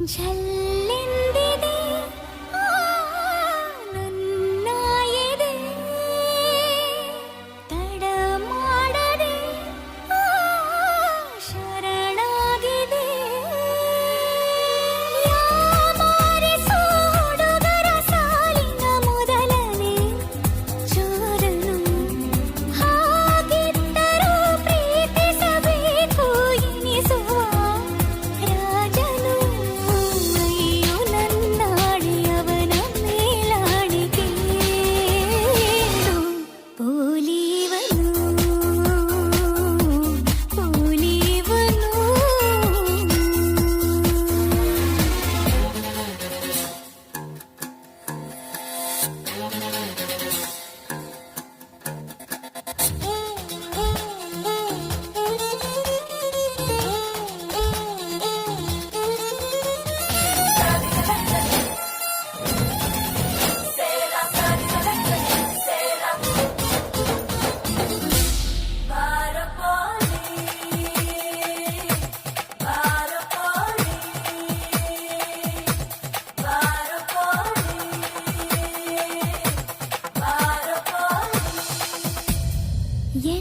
ಜಲ್ಲೆಂದಿದೆ ನನ್ನ ಎದೆ ತಡ ಮಾಡದೆ ಶರಣಾಗಿದೆ ಯಾಮಾರಿಸೋ ಹುಡುಗರ ಸಾಲಿನ ಮೊದಲನೇ ಚೋರನು ಹಾಗಿದ್ದರೂ ಪ್ರೀತಿಸಬೇಕು ಎನಿಸುವ ರಾಜನು ಅಯ್ಯೋ ನನ್ನಾಡಿಯವನ ಮೇಲಾಣಿಕೆ ಪೋಲಿವನು ಪೋಲಿವನು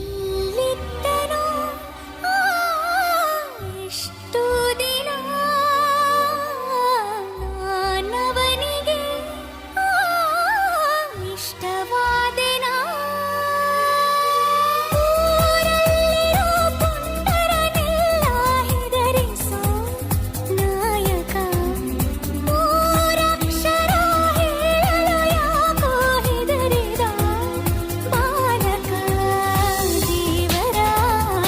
ಎಲ್ಲಿದ್ದನೋ ಎಷ್ಟು ದಿನ ನಾನವನಿಗೆ ಇಷ್ಟವಾದೆನಾ ಊರಲ್ಲಿರೋ ಪುಂಡರನೆಲ್ಲ ಹೆದರಿಸೋ ನಾಯಕ ಮೂರಕ್ಷರ ಹೇಳಲು ಯಾಕೋ ಹೆದರಿದ ಬಾಲಕ ದೇವರಾಡಿ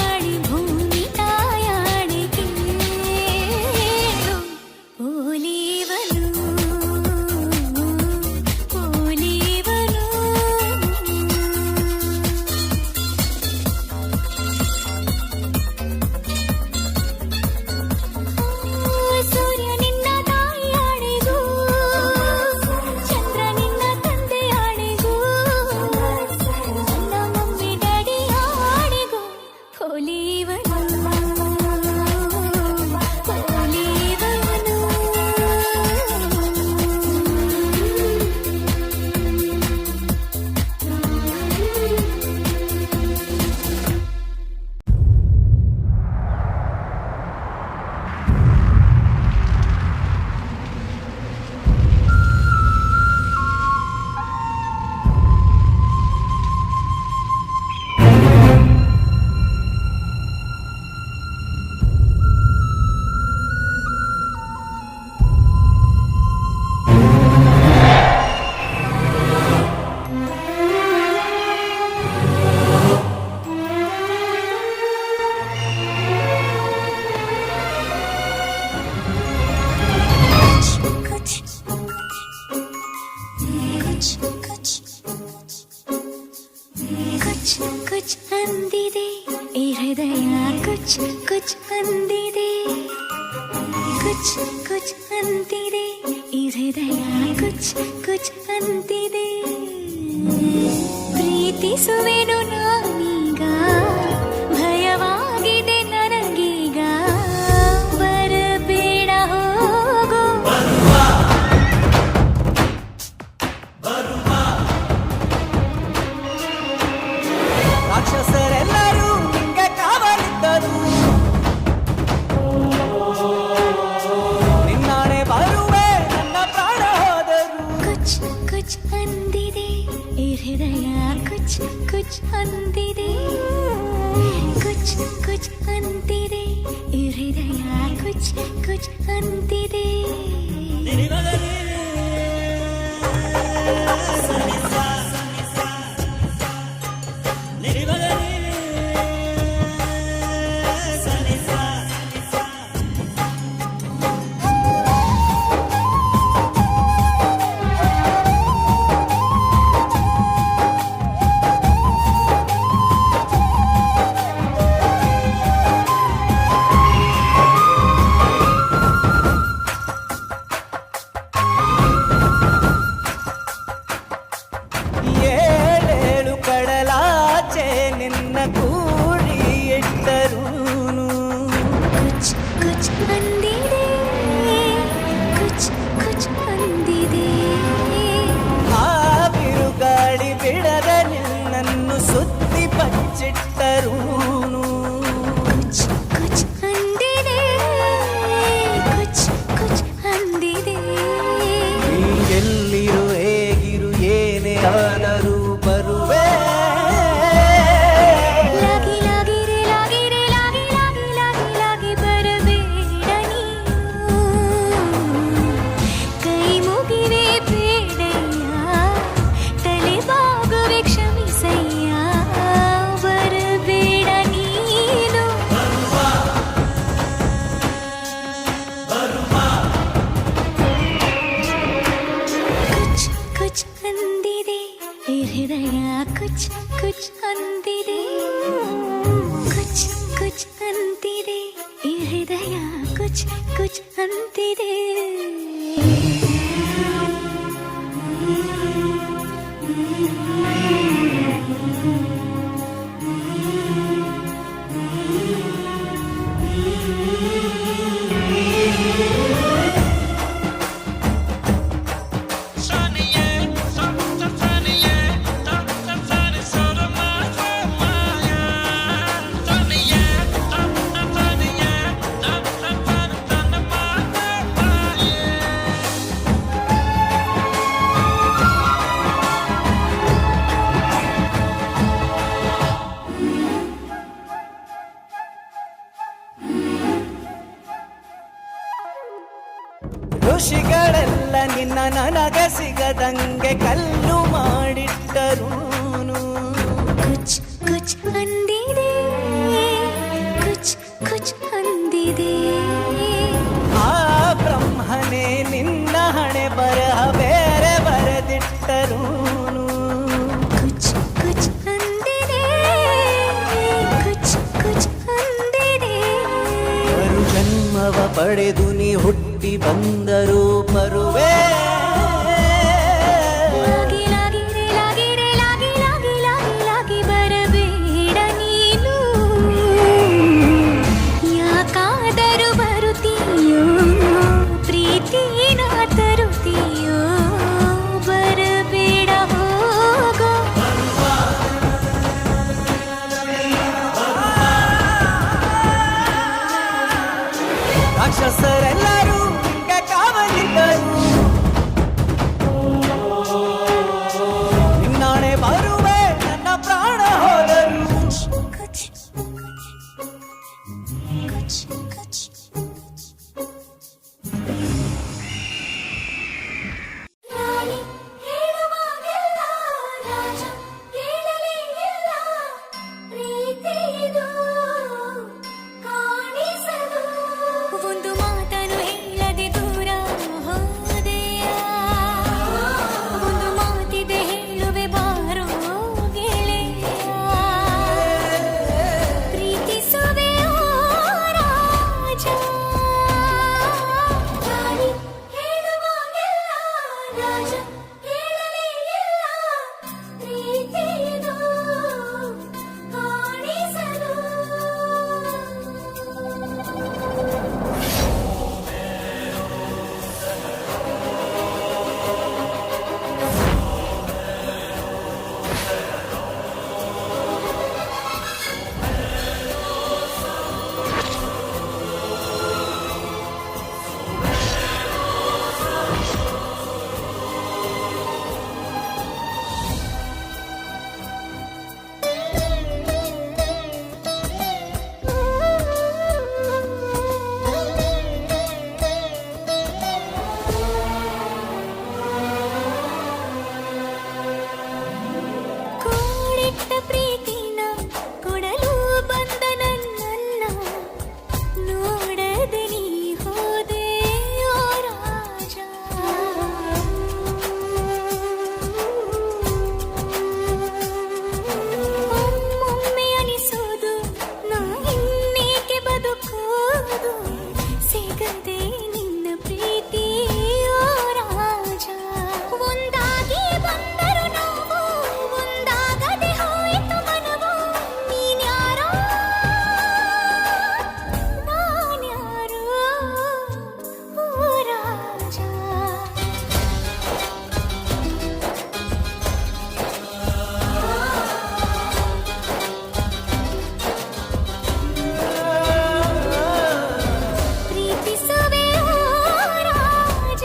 ಭೂಮಿ ತಾಯಾಣಿಕೆ ಪೋಲಿವನು ಪೋಲಿವನು ಸೂರ್ಯ ನಿನ್ನ ತಾಯಿಯಾಣೆಗೂ ಚಂದ್ರ ನಿನ್ನ ತಂದೆಯಾಣೆಗೂ ನನ್ನ ಮಮ್ಮಿ ಡ್ಯಾಡಿಯಾಣೆಗೂ ಪೋಲಿವನು ಕುಚ್ ಅಂದಿದೆ ಈ ಹೃದಯ ಕುಚ್ ಕುಚ್ ಅಂದಿದೆ ಕುಚ್ ಕುಚ್ ಅಂತಿದೆ ಈ ಹೃದಯ ಕುಚ್ ಕುಚ್ ಅಂತಿದೆ ಪ್ರೀತಿಸುವೆನು ನಾನೀಗ ಭಯವಾಗಿದೆ ನನಗೀಗ ಬರಬೇಡ ಹೋಗು ರಾಕ್ಷಸರೆಲ್ಲರೂ ನಿಂಗೆ ಕಾವಲಿದ್ದರು ನಿನ್ನಾಣೆ ಬರುವೆ ನನ್ನ ಪ್ರಾಣ ಹೋದರು ಕುಚ್ ಕುಚ್ ಅಂದಿದೆ ಈ ಹೃದಯ ಕುಚ್ ಕುಚ್ ಅಂದಿದೆ ಕುಚ್ ಕುಚ್ ಅಂತಿದೆ ಈ ಹೃದಯ ಕುಚ್ ಕುಚ್ ಅಂತಿದೆ ಅಂತಿದೆ ಋಷಿಗಳೆಲ್ಲ ನಿನ್ನ ನನಗೆ ಸಿಗದಂಗೆ ಕಲ್ಲು ಮಾಡಿಟ್ಟರು ಕುಚ್ ಕುಚ್ ಅಂದಿದೆ ಕುಚ್ ಕುಚ್ ಅಂದಿದೆ ಆ ಬ್ರಹ್ಮನೇ ನಿನ್ನ ಹಣೆ ಬರಹ ಬೇರೆ ಬರೆದಿಟ್ಟರು ಕುಚ್ ಕುಚ್ ಅಂದಿದೆ ಕುಚ್ ಕುಚ್ ಅಂದಿದೆ ಮರು ಜನ್ಮವ ಪಡೆದು ನೀ ಹುಟ್ಟಿ ಬಂದರು ಬರುವೆ ಲಾಗಿ ಲಾಗಿ ರೇ ಲಾಗಿ ರೇ ಲಾಗಿ ಲಾಗಿ ಲಾಗಿ ಲಾಗಿ ಬರಬೇಡ ನೀನು ಯಾಕಾದರೂ ಬರುತ್ತೀಯೋ ಪ್ರೀತಿನ ತರುತ್ತೀಯೋ ಬರಬೇಡ ಹೋಗೋ ರಾಕ್ಷಸರೆಲ್ಲರೂ ನಿಂಗೆ ಕಾವಲಿದ್ದರು ನಿನ್ನಾಣೆ ಬರುವೆ ನನ್ನ ಪ್ರಾಣ ಹೋದರು ಕುಚ್ ಕುಚ್ ಕುಚ್ ರಾಣಿ ಹೇಳುವಾಗೆಲ್ಲ ರಾಜ ಕೇಳಲೇ ಇಲ್ಲ ಪ್ರೀತಿಯಿದು ಕಾಣಿಸಲು ಒಂದು ಮಾತನ್ನು ಹೇಳದೆ ದೂರ ಹೋದೆಯ ಒಂದು ಮಾತಿದೆ ಹೇಳುವೆ ಬಾರೋ ಗೆಳೆಯ ಪ್ರೀತಿಸುವೆ ರಾಜ ರಾಣಿ ಹೇಳುವಾಗೆಲ್ಲ ರಾಜ ಕೇಳಲೇ ಇಲ್ಲ ಪ್ರೀತಿಯಿದು ಕಾಣಿಸಲು ಕೂಡಿಟ್ಟ ಪ್ರೀತಿನ ಕೊಡಲು ಬಂದ ನನ್ನನ್ನ ನೋಡದೆ ನೀ ಹೋದೆ ಓ ರಾಜ ಒಮ್ಮೊಮ್ಮೆ ಅನಿಸೋದು ನಾ ಇನ್ನೇಕೆ ಬದುಕೋದು ಸಿಗದೆ ನಿನ್ನ ಪ್ರೀತಿ ಓ ರಾಜ ಒಂದಾಗಿ ಬಂದರು ನಾವು ಒಂದಾಗದೆ ಹೋಯಿತು ಮನವು ನೀನ್ಯಾರೋ ನಾನ್ಯಾರೋ ಓ ರಾಜ ಪ್ರೀತಿಸುವೆ ಓ ರಾಜ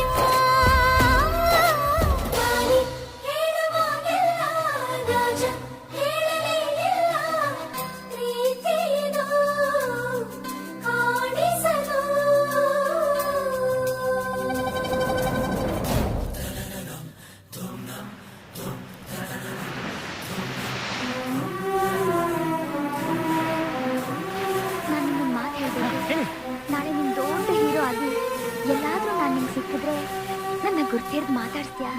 ರಾಣಿ ಹೇಳುವಾಗೆಲ್ಲ ರಾಜ ಹೇಳಲೇ ಇಲ್ಲ ಪ್ರೀತಿಯಿದು ಕಾಣಿಸಲು ನಾನು ನಿನ್ನ ಮಾತು ಹೇಳಿದೆ ನಾಳೆ ನಿನ್ ದೊಡ್ಡ ಹೀರೋ ಆಗಿ ಎಲ್ಲಾದ್ರೂ ನಾನು ನಿಂಗೆ ಸಿಕ್ಕಿದ್ರೆ ನನ್ನ ಗುರ್ತಿರ್ದು ಮಾತಾಡ್ಸ್ತೀಯಾ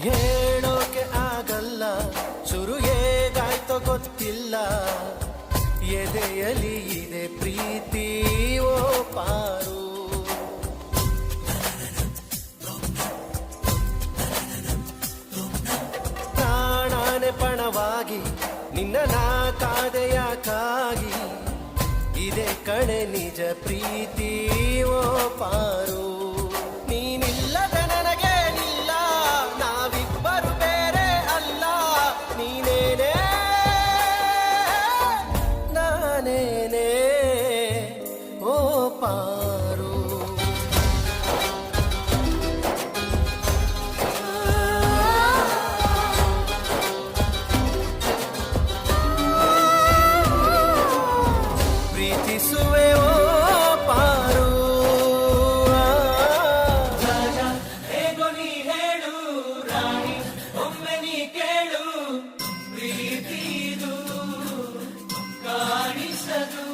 ಹೇಳೋಕೆ ಆಗಲ್ಲ ಶುರು ಹೇಗಾಯ್ತೋ ಗೊತ್ತಿಲ್ಲ ಎದೆಯಲಿ ಇದೆ ಪ್ರೀತಿ ಓ ಪಾರು ಪ್ರಾಣಾನೆ ಪಣವಾಗಿ ನಿನ್ನ ನಾ ಕಾದೆಯಾಕಾಗಿ ಇದೆ ಕಣೆ ನಿಜ ಪ್ರೀತಿ ಓ ಪಾರು ನೀನಿಲ್ಲದ ನನಗೇನಿಲ್ಲ ನಾವಿಬ್ಬರು ಬೇರೆ ಅಲ್ಲ ನೀನೇನೇ ನಾನೇನೇ ಓ ಪಾರು ಪ್ರೀತಿಸುವೆ ಓ ಪಾರು ಹೇಗೋ ನೀ ಹೇಳು ರಾಣಿ ಒಮ್ಮೆ ನೀ ಕೇಳು ಪ್ರೀತಿದು ಕಾಣಿಸದು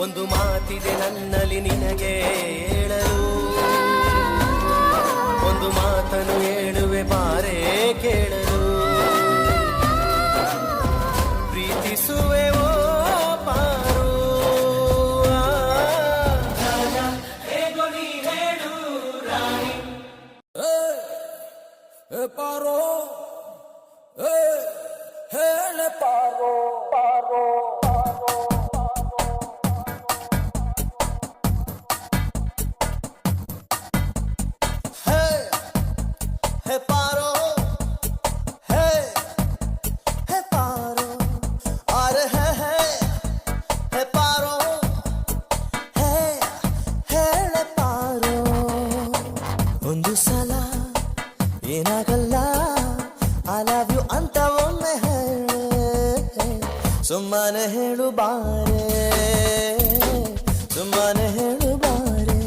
ಒಂದು ಮಾತಿದೆ ನನ್ನಲ್ಲಿ ನಿನಗೆ ಹೇಳಲು ಒಂದು ಮಾತನ್ನು ಹೇಳುವೆ ಬಾರೇ ಕೇಳಲು ಪ್ರೀತಿಸುವೆ ಓ ಪಾರು ಹೇಗೋ ನೀ ಹೇಳು ರಾಣಿ ಪಾರೋ ಹೇಳೆ Paro Paro Hey paro, hey, hey paro, are hey paro, hey, hey paro. ಒಂದು ಸಲ ಏನಾಗಲ್ಲ I love you ಅಂತ ಒಮ್ಮೆ ಹೇಳೆ ಸುಮ್ಮನೆ ಹೇಳು ಬಾರೆ ಸುಮ್ಮನೆ ಹೇಳು ಬಾರೆ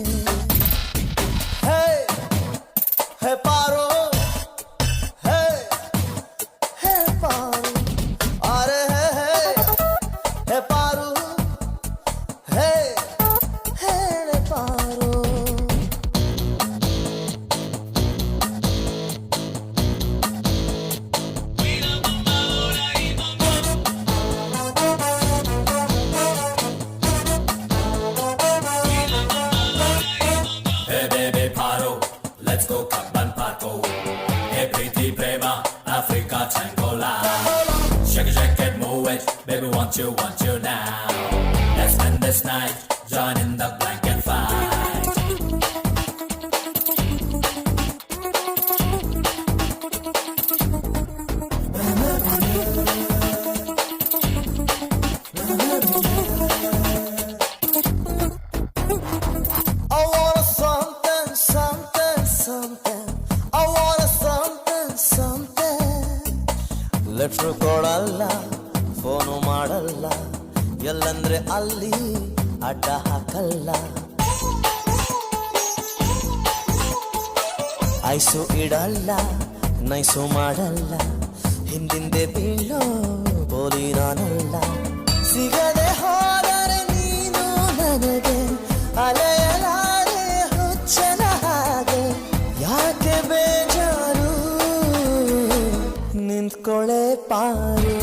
Hey, hey paro. Hey baby paro, let's go Kabban Parko. Hey pretty prema, Africa Tangola. Shake it, shake it, move it, baby want you now. Let's spend this night, join in the blanket fight. I want something, something, something. I want something, something. Letter ಕೊಡಲ್ಲ phone ಮಾಡಲ್ಲ ಎಲ್ಲಂದ್ರೆ ಅಲ್ಲಿ ಅಡ್ಡ ಹಾಕಲ್ಲ ice ಇಡಲ್ಲ nice ಮಾಡಲ್ಲ ಹಿಂದಿಂದೆ ಬೀಳೋ ಬೋಲಿ ನಾನಲ್ಲ ಸಿಗದೆ ಹೋದರೆ ನೀನು ನನಗೆ ಅಲೆಯಲಾರೆ ಹುಚ್ಚನ ಹಾಗೆ ಯಾಕೆ ಬೇಜಾರು ನಿಂತ್ಕೊಳೆ ಪಾರು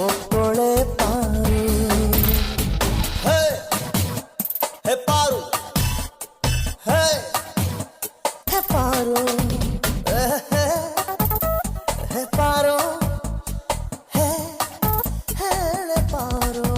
ಒಪ್ಕೊಳೆ ಪಾರು ಹೇ ಹೇ ಪಾರು ಹೇ ಹೇ ಪಾರು ಹೇ ಪಾರು ಹೇ ಹೇಳೆ ಪಾರು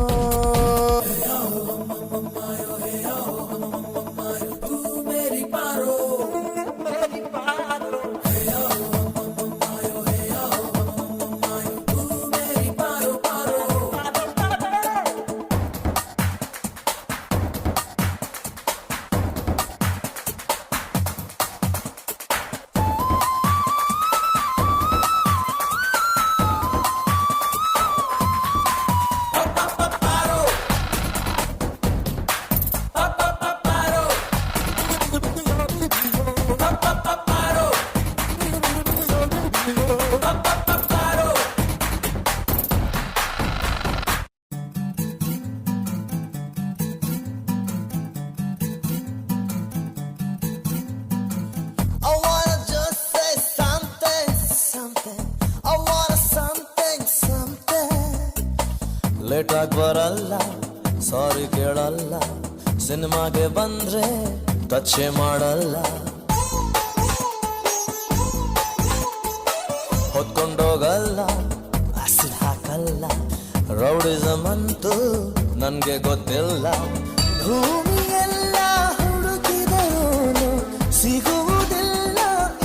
ಲೇಟ್ ಆಗಿ ಬರಲ್ಲ, ಸಾರಿ ಕೇಳಲ್ಲ, ಸಿನಿಮಾಗೆ ಬಂದ್ರೆ ಟಚ್ಚೇ ಮಾಡಲ್ಲ, ಹೊತ್ಕೊಂಡೋಗಲ್ಲ, ಆಸಿಡ್ ಹಾಕಲ್ಲ, ರೌಡಿಸಮ್ ಅಂತೂ ನನ್ಗೆ ಗೊತ್ತಿಲ್ಲ. ಭೂಮಿಯೆಲ್ಲ ಹುಡುಕಿದರೋನು ಸಿಗುವುದಿಲ್ಲ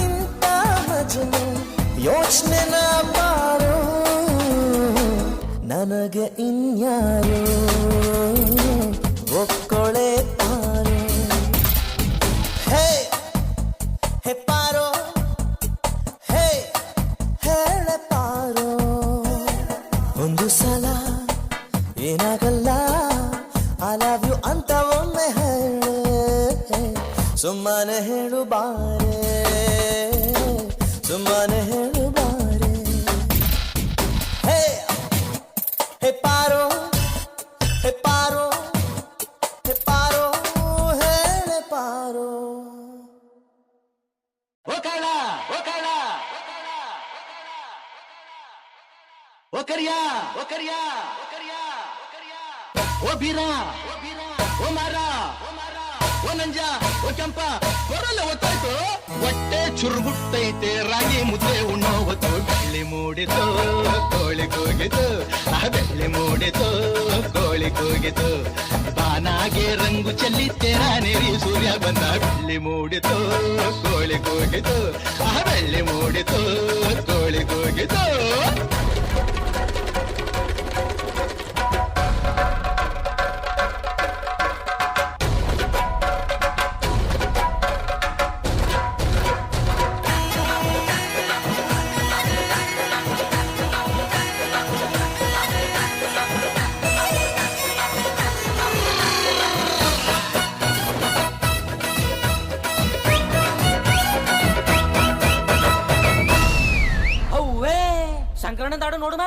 ಇಂಥ ಮಜನು, ಯೋಚನೆನ ಬಾರೋ ನನಗೆ ಇನ್ಯಾರು, ಒಕ್ಕೊಳೆ ಪಾರೋ. ಹೇ ಹೇ ಪಾರೋ, ಹೇ ಹೇಳೆ ಪಾರೋ, ಒಂದು ಸಲ ಏನಾಗಲ್ಲ ಐ ಲವ್ ಯು ಅಂತ ಒಮ್ಮೆ ಹೇಳೆ, ಸುಮ್ಮನೆ ಹೇಳು ಬಾರೆ, ಸುಮ್ಮನೆ ಹೇಳು ಬಾರೆ. ಹೇ ಹೇ ಪಾರೋ, ಹೇ ಪಾರೋ, ಹೇ ಪಾರೋ, ಹೇಳೆ ಪಾರೋ. ಓ ಕಾಳ, ಓ ಕಾಳ, ಓ ಕರಿಯಾ, ಓ ಕರಿಯಾ, ಓ ಕರಿಯಾ, ಓ ಬೀರ, ಓ ಮಾರ, ಓ ನಂಜ, ಓ ಕೆಂಪ, ಕೊರಲೆ ಒತ್ತಾಯ್ತು, ಹೊಟ್ಟೆ ಚುರುಗುಟ್ಟೈತೆ, ರಾಗಿ ಮುದ್ದೆ ಉಣ್ಣೋ ಹೊತ್ತು, ಬೆಳ್ಳಿ ಮೂಡಿತು ಕೋಳಿ ಕೂಗಿತು, ಆ ಬೆಳ್ಳಿ ಮೂಡಿತು ಕೋಳಿ ಕೂಗಿತು, ಬಾನಾಗೆ ರಂಗು ಚೆಲ್ಲಿ ತೆರಾನೇರಿ ಸೂರ್ಯ ಬಂದ, ಬೆಳ್ಳಿ ಮೂಡಿತು ಕೋಳಿ ಕೂಗಿತು, ಆ ಬೆಳ್ಳಿ ಮೂಡಿತು ಕೋಳಿ ಕೂಗಿತು. ಶಂಕರಣ್ಣ ದಾಡು ನೋಡುಮ.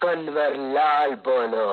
कन्वर लाल बोलो.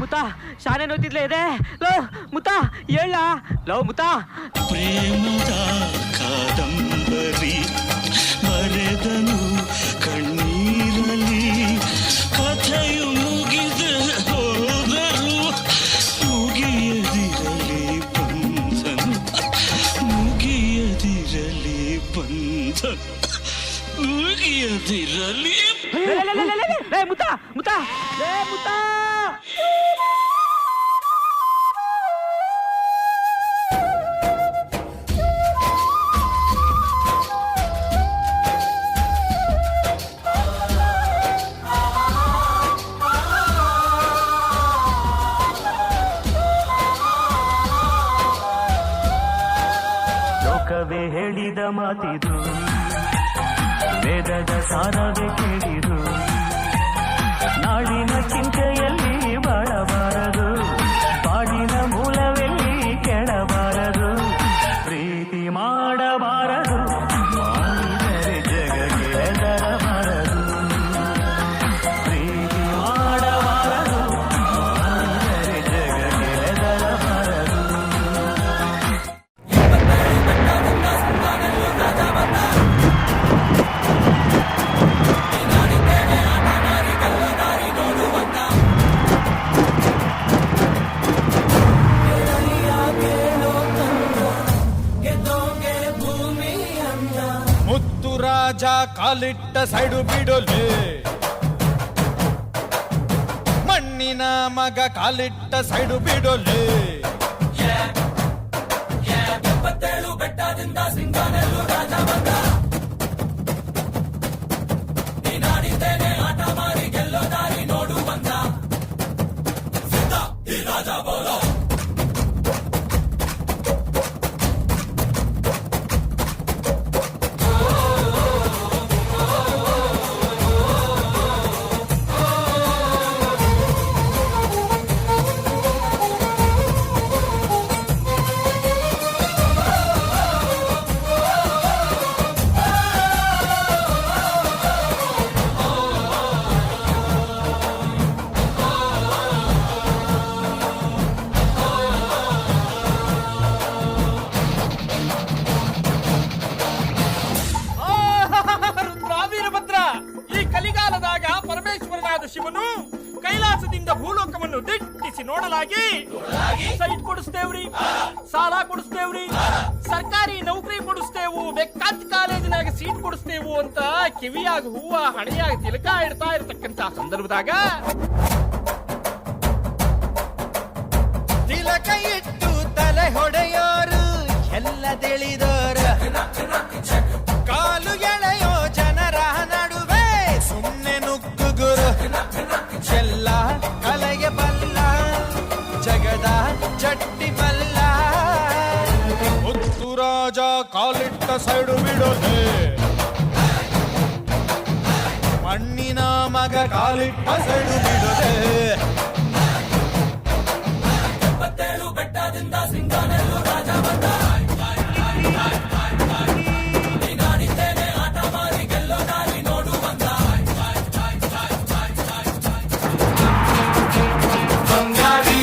ಮುತ್ತ ಶಾನೆ ನೋಯ್ತಿದ್ಲೆ ಇದೆ. ಲೋ ಮುತ್ತ ಹೇಳ, ಲೋ ಮುತ್ತ. ಪ್ರೇಮದ ಕಾದಂಬರಿ ಬರೆದನು ಕಣ್ಣೀರಲಿ, ಕಥೆಯು ಮುಗಿದ ಹೋದರು ಮುಗಿಯದಿರಲಿ ಬಂಧನ, ಮುಗಿಯದಿರಲಿ ಬಂಧನ, ಮುಗಿಯದಿರಲಿ. ಮುತ್ತ ಮುತ್ತ ಮುತ್ತ. ಲೋಕವೇ ಹೇಳಿದ ಮಾತಿದು, ವೇದದ ಸಾರವೇ ಕೇಳಿದು, ನಾಡಿನ ಚಿಂತೆಯಲ್ಲಿ ಬಾಳಬಾರದು, ಬಾಡಿನ ಮೂಲವೆಲ್ಲಿ ಕೆಳಬಾರದು, ಪ್ರೀತಿ ಮಾಡಬಾರದು, ರಾಜ ಕಾಲಿಟ್ಟ ಸೈಡು ಬಿಡೋಲೆ, ಮಣ್ಣಿನ ಮಗ ಕಾಲಿಟ್ಟ ಸೈಡು ಬಿಡೋಲೆ. ಎಪ್ಪತ್ತೇಳು ಬೆಟ್ಟದಿಂದ ಸಿಂಗಾನೆಲ್ಲೂ ರಾಜ ಬಂದ, ನೀನಾಡಿದ್ದೇನೆ ಆಟ ಮಾರಿ ಗೆಲ್ಲೋ ದಾರಿ ನೋಡು ಬಂದ. ಸಿದ್ಧ ಈ ರಾಜ ಬೋಲೋ. ವೀರಭದ್ರ, ಈ ಕಲಿಗಾಲದಾಗ ಪರಮೇಶ್ವರನಾದ ಶಿವನು ಕೈಲಾಸದಿಂದ ಭೂಲೋಕವನ್ನು ದಿಟ್ಟಿಸಿ ನೋಡಲಾಗಿ ಸೈಟ್ ಕೊಡಿಸ್ತೇವ್ರಿ, ಸಾಲ ಕೊಡಿಸ್ತೇವ್ರಿ, ಸರ್ಕಾರಿ ನೌಕರಿ ಕೊಡಿಸ್ತೇವು, ಬೇಕಾದ ಕಾಲೇಜಿನಾಗ ಸೀಟ್ ಕೊಡಿಸ್ತೇವು ಅಂತ ಕಿವಿಯಾಗ ಹೂವ ಹಣೆಯಾಗ ತಿಲಕ ಇಡ್ತಾ ಇರತಕ್ಕಂತ ಸಂದರ್ಭದಾಗ ತಿಲಕ ಇಟ್ಟು ತಲೆ ಹೊಡೆಯೋರು ಎಲ್ಲ ತಿಳಿದೋರು, ಕಾಲು ಎಳೆಯೋ ಜನರ ನಡುವೆ ಸುಮ್ಮನೆ ನುಗ್ಗುಗುರು, ಎಲ್ಲ ಕಲೆಗೆ ಬಲ್ಲ ಜಗದ ಚಟ್ಟಿ ಬಲ್ಲ. ಮುತ್ತು ರಾಜ ಕಾಲಿಟ್ಟ ಸೈಡು ಬಿಡೋಲೆ, ಮಣ್ಣಿನ ಮಗ ಕಾಲಿಟ್ಟ ಸೈಡು ಬಿಡೋಲೆ. ಎಪ್ಪತ್ತೇಳು ಬೆಟ್ಟದಿಂದ ಸಿಂಗಾನೆಲ್ಲೂ ರಾಜ ಬಂದ, ನೀನಾಡಿದ್ದೇನೆ ಆಟ ಮಾರಿ ಗೆಲ್ಲೋ ದಾರಿ ನೋಡು ಬಂದ. ಬಂಗಾರಿ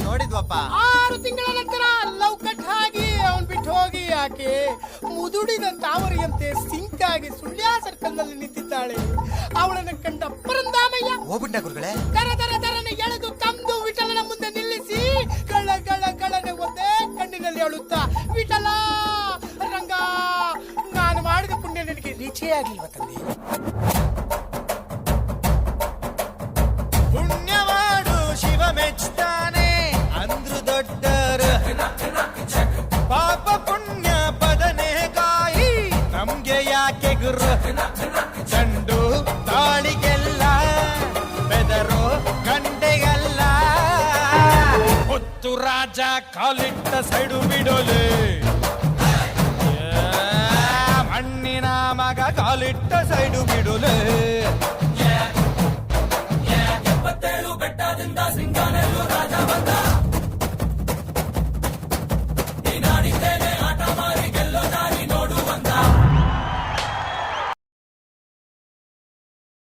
ನೋಡಿದ್ವಪ್ಪ. 6 ತಿಂಗಳ ನಂತರ ಲವ್ ಕಟ್ ಆಗಿ ಅವನ್ ಬಿಟ್ಟು ಹೋಗಿ ಆಕೆ ಮುದುಡಿದ ತಾವರಿಯಂತೆ ಸಿಂಕ್ ಆಗಿ ಸುಳ್ಯ ಸರ್ಕಲ್ ನಲ್ಲಿ ನಿಂತಿದ್ದಾಳೆ. ಅವಳನ್ನು ಕಂಡ ಪರಂದಾಮಯ್ಯ ಹೋಗ್ಬಿಟ್ಟ ಗುರುಗಳೇ, ತರನೆ ಎಳೆದು ತಂದು ವಿಠಲನ ಮುಂದೆ ನಿಲ್ಲಿಸಿ ಗಳನೆ ಒಂದೇ ಕಣ್ಣಿನಲ್ಲಿ ಅಳುತ್ತಾ, ವಿಠಲ ರಂಗ, ನಾನು ಮಾಡಿದ ಪುಣ್ಯ ನಿನಗೆ ರೀಚೇ ಆಗಿಲ್ವ ತಂದೆ? ಪುಣ್ಯವಾಡು ಶಿವ ಮೆಚ್ತಾನೆ ಅಂದ್ರು ದೊಡ್ಡರು, ಪಾಪ ಪುಣ್ಯ ಪದನೆ ಗಾಯಿ ನಮ್ಗೆ ಯಾಕೆ ಗುರು? ಚಂಡು ತಾಳಿಗೆಲ್ಲ ಬೆದರೋ ಗಂಡೆಗಲ್ಲ, ಮುತ್ತು ರಾಜ ಕಾಲಿಟ್ಟ ಸೈಡು ಬಿಡೋಲೆ, ಮಣ್ಣಿನ ಮಗ ಕಾಲಿಟ್ಟ ಸೈಡು ಬಿಡೋಲೆ.